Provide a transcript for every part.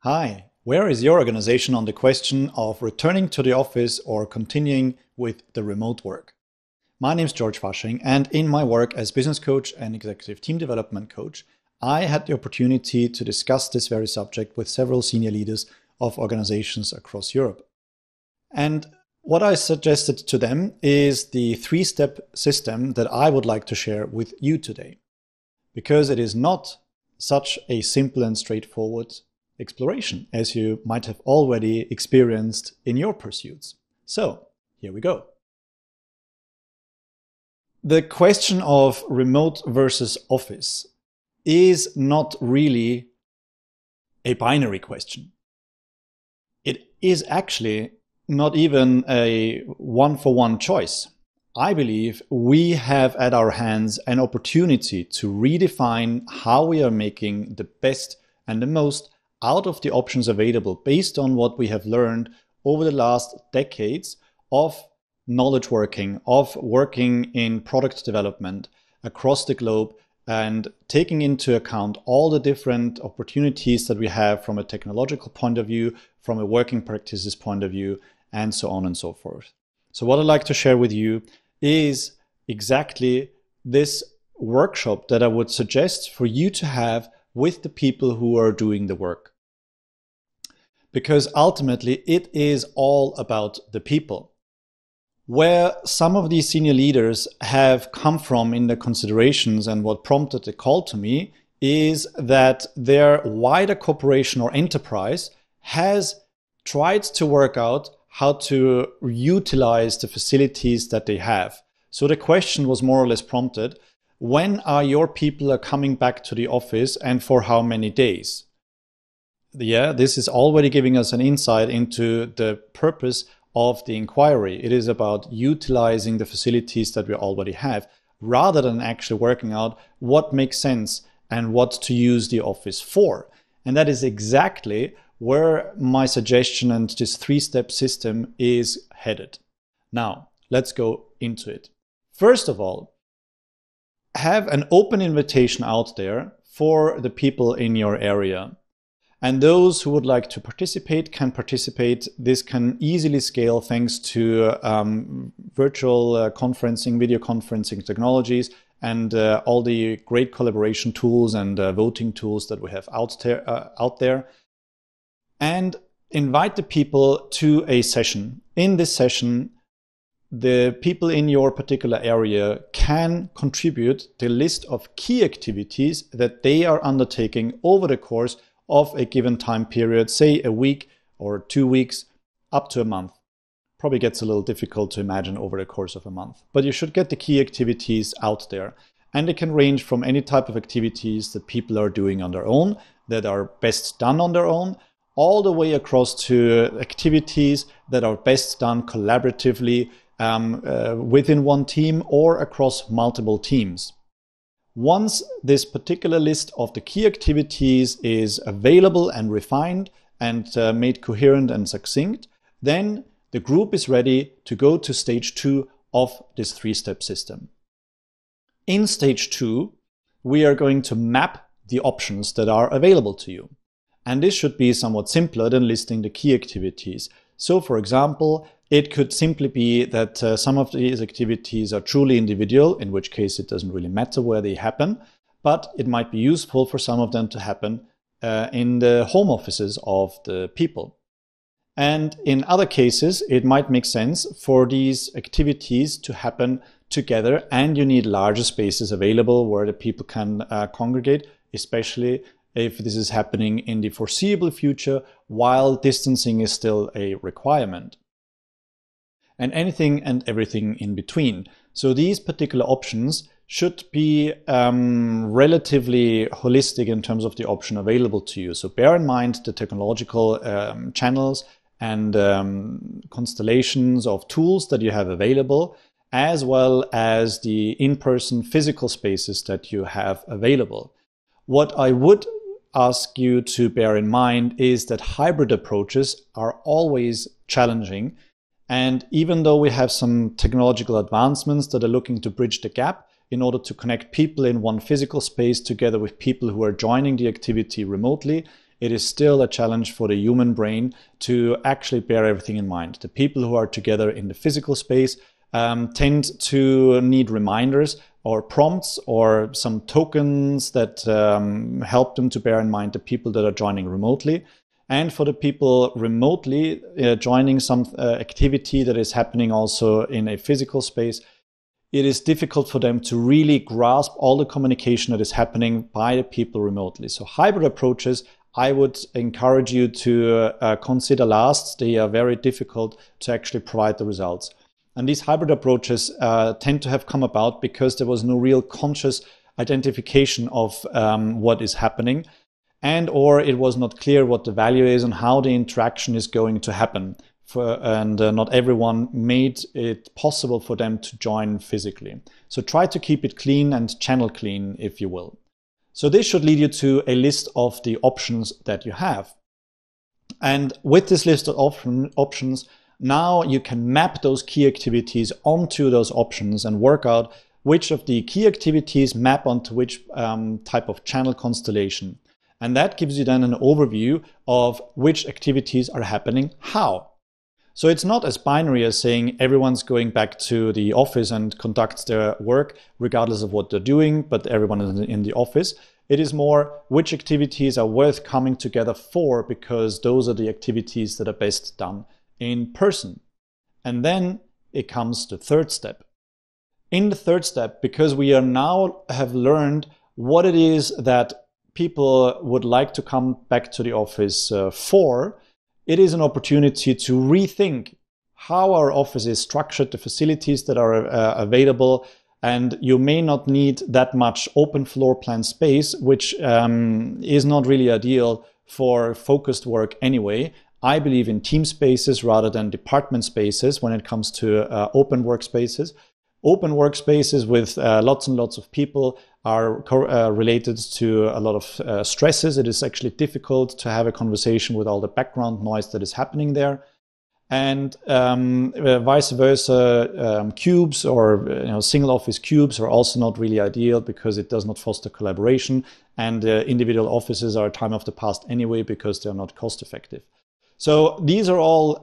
Hi, where is your organization on the question of returning to the office or continuing with the remote work? My name is Georg Fasching, and in my work as business coach and executive team development coach, I had the opportunity to discuss this very subject with several senior leaders of organizations across Europe. And what I suggested to them is the three-step system that I would like to share with you today, because it is not such a simple and straightforward exploration as you might have already experienced in your pursuits. So here we go. The question of remote versus office is not really a binary question. It is actually not even a one-for-one choice. I believe we have at our hands an opportunity to redefine how we are making the best and the most out of the options available based on what we have learned over the last decades of knowledge working, of working in product development across the globe, and taking into account all the different opportunities that we have from a technological point of view, from a working practices point of view, and so on and so forth. So what I'd like to share with you is exactly this workshop that I would suggest for you to have with the people who are doing the work. Because ultimately it is all about the people. Where some of these senior leaders have come from in their considerations and what prompted the call to me is that their wider corporation or enterprise has tried to work out how to utilize the facilities that they have. So the question was more or less prompted, when are your people coming back to the office and for how many days? Yeah, this is already giving us an insight into the purpose of the inquiry. It is about utilizing the facilities that we already have rather than actually working out what makes sense and what to use the office for. And that is exactly where my suggestion and this three-step system is headed. Now, let's go into it. First of all, have an open invitation out there for the people in your area. And those who would like to participate can participate. This can easily scale thanks to virtual conferencing, video conferencing technologies, and all the great collaboration tools and voting tools that we have out there. And invite the people to a session. In this session, the people in your particular area can contribute the list of key activities that they are undertaking over the course of a given time period, say a week or 2 weeks, up to a month. Probably gets a little difficult to imagine over the course of a month, but you should get the key activities out there. And it can range from any type of activities that people are doing on their own, that are best done on their own, all the way across to activities that are best done collaboratively within one team or across multiple teams. Once this particular list of the key activities is available and refined and made coherent and succinct, then the group is ready to go to stage 2 of this three-step system. In stage 2, we are going to map the options that are available to you. And this should be somewhat simpler than listing the key activities. So for example, it could simply be that some of these activities are truly individual, in which case it doesn't really matter where they happen, but it might be useful for some of them to happen in the home offices of the people. And in other cases, it might make sense for these activities to happen together, and you need larger spaces available where the people can congregate, especially if this is happening in the foreseeable future while distancing is still a requirement. And anything and everything in between. So these particular options should be relatively holistic in terms of the option available to you. So bear in mind the technological channels and constellations of tools that you have available, as well as the in-person physical spaces that you have available. What I would ask you to bear in mind is that hybrid approaches are always challenging. And even though we have some technological advancements that are looking to bridge the gap in order to connect people in one physical space together with people who are joining the activity remotely, it is still a challenge for the human brain to actually bear everything in mind. The people who are together in the physical space tend to need reminders or prompts or some tokens that help them to bear in mind the people that are joining remotely. And for the people remotely joining some activity that is happening also in a physical space, it is difficult for them to really grasp all the communication that is happening by the people remotely. So hybrid approaches, I would encourage you to consider last. They are very difficult to actually provide the results. And these hybrid approaches tend to have come about because there was no real conscious identification of what is happening, and or it was not clear what the value is and how the interaction is going to happen. And not everyone made it possible for them to join physically. So try to keep it clean and channel clean, if you will. So this should lead you to a list of the options that you have. And with this list of options, now you can map those key activities onto those options and work out which of the key activities map onto which type of channel constellation. And that gives you then an overview of which activities are happening how. So it's not as binary as saying everyone's going back to the office and conducts their work regardless of what they're doing, but everyone is in the office. It is more which activities are worth coming together for, because those are the activities that are best done in person. And then it comes to the third step. In the third step, because we are now have learned what it is that people would like to come back to the office for, it is an opportunity to rethink how our office is structured, the facilities that are available, and you may not need that much open floor plan space, which is not really ideal for focused work anyway. I believe in team spaces rather than department spaces when it comes to open workspaces. Open workspaces with lots and lots of people are related to a lot of stresses. It is actually difficult to have a conversation with all the background noise that is happening there. And vice versa, cubes or single office cubes are also not really ideal because it does not foster collaboration. And individual offices are a time of the past anyway because they're not cost effective. So these are all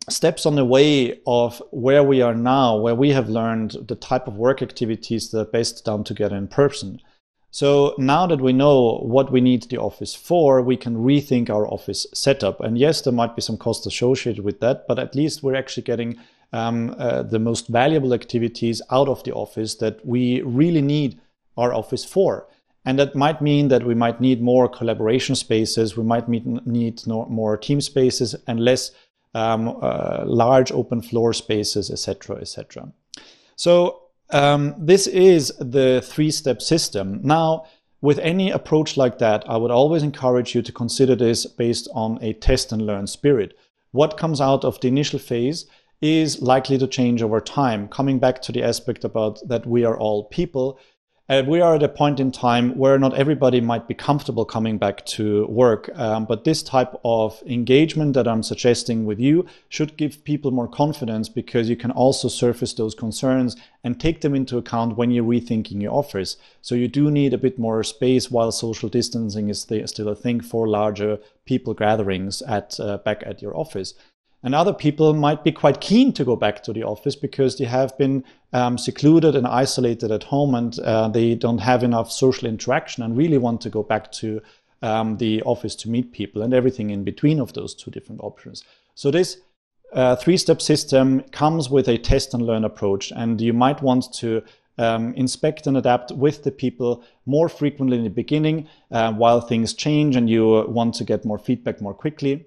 steps on the way of where we are now, where we have learned the type of work activities that are best done together in person. So now that we know what we need the office for, we can rethink our office setup. And yes, there might be some cost associated with that, but at least we're actually getting the most valuable activities out of the office that we really need our office for. And that might mean that we might need more collaboration spaces, we might need more team spaces and less large open floor spaces, etc., etc. So this is the three-step system. Now, with any approach like that, I would always encourage you to consider this based on a test and learn spirit. What comes out of the initial phase is likely to change over time. Coming back to the aspect about that we are all people, we are at a point in time where not everybody might be comfortable coming back to work, but this type of engagement that I'm suggesting with you should give people more confidence, because you can also surface those concerns and take them into account when you're rethinking your office. So you do need a bit more space while social distancing is still a thing for larger people gatherings back at your office. And other people might be quite keen to go back to the office because they have been secluded and isolated at home, and they don't have enough social interaction and really want to go back to the office to meet people, and everything in between of those two different options. So this three-step system comes with a test and learn approach, and you might want to inspect and adapt with the people more frequently in the beginning while things change and you want to get more feedback more quickly.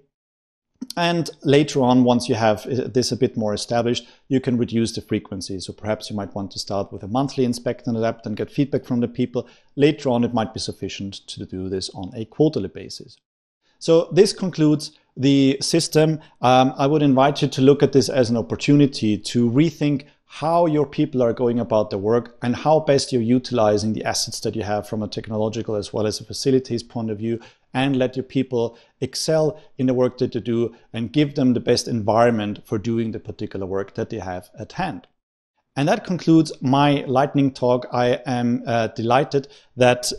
And later on, once you have this a bit more established, you can reduce the frequency. So perhaps you might want to start with a monthly inspect and adapt and get feedback from the people. Later on, it might be sufficient to do this on a quarterly basis. So this concludes the system. I would invite you to look at this as an opportunity to rethink how your people are going about their work and how best you're utilizing the assets that you have from a technological as well as a facilities point of view, and let your people excel in the work that they do and give them the best environment for doing the particular work that they have at hand. And that concludes my lightning talk. I am delighted that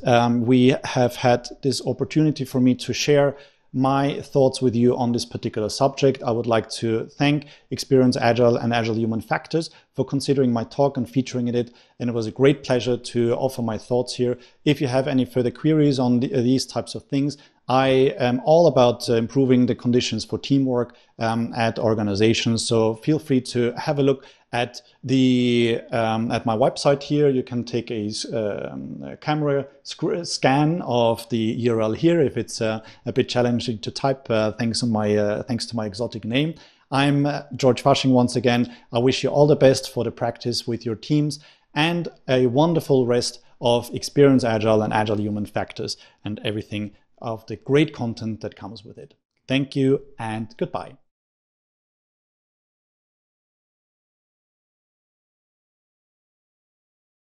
we have had this opportunity for me to share my thoughts with you on this particular subject. I would like to thank Experience Agile and Agile Human Factors for considering my talk and featuring it. And it was a great pleasure to offer my thoughts here. If you have any further queries on these types of things, I am all about improving the conditions for teamwork at organizations. So feel free to have a look at my website here. You can take a camera scan of the URL here if it's a bit challenging to type thanks to my exotic name. I'm Georg Fasching once again. I wish you all the best for the practice with your teams and a wonderful rest of Experience Agile and Agile Human Factors and everything of the great content that comes with it. Thank you and goodbye.